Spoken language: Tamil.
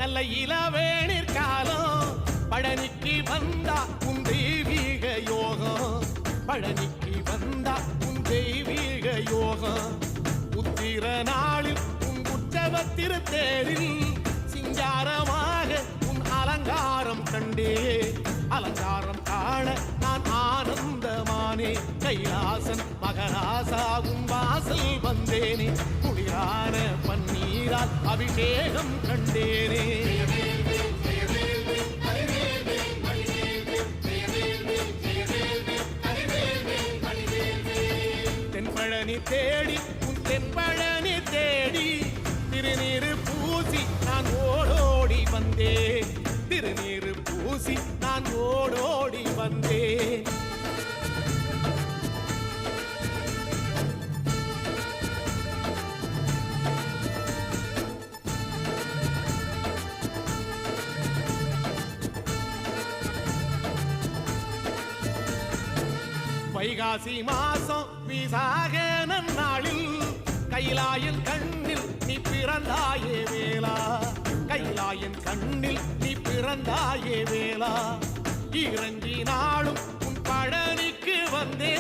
நல்ல இளவேணிற் காலம் பழனிக்கு வந்தா உன் தெய்வீக யோகம் பழனிக்கு வந்தா உன் தெய்வீக யோகம் உத்திர நாளில் உன் உற்சவ திருத்தேரில் சிங்காரமாக உன் அலங்காரம் கண்டே அலங்காரம் காண நான் ஆனந்தமானே கைலாசன் மகராசா உன் வாசல் வந்தேனே குளிரான பன்னீரால் அபிஷேகம் கண்டேனே தென்பழனி தேடி உன் தென்பழனி தேடி திருநீரு பூசி நான் ஓடோடி வந்தேன் திருநீரு பூசி நான் ஓடோடி வந்தேன் வைகாசி மாசம் விசாக நன்னாளில் கைலாயன் கண்ணில் நீ பிறந்தாயே வேளா கைலாயன் கண்ணில் நீ பிறந்தாயே வேளா இறங்கி நாளும் உன் பழனிக்கு வந்தே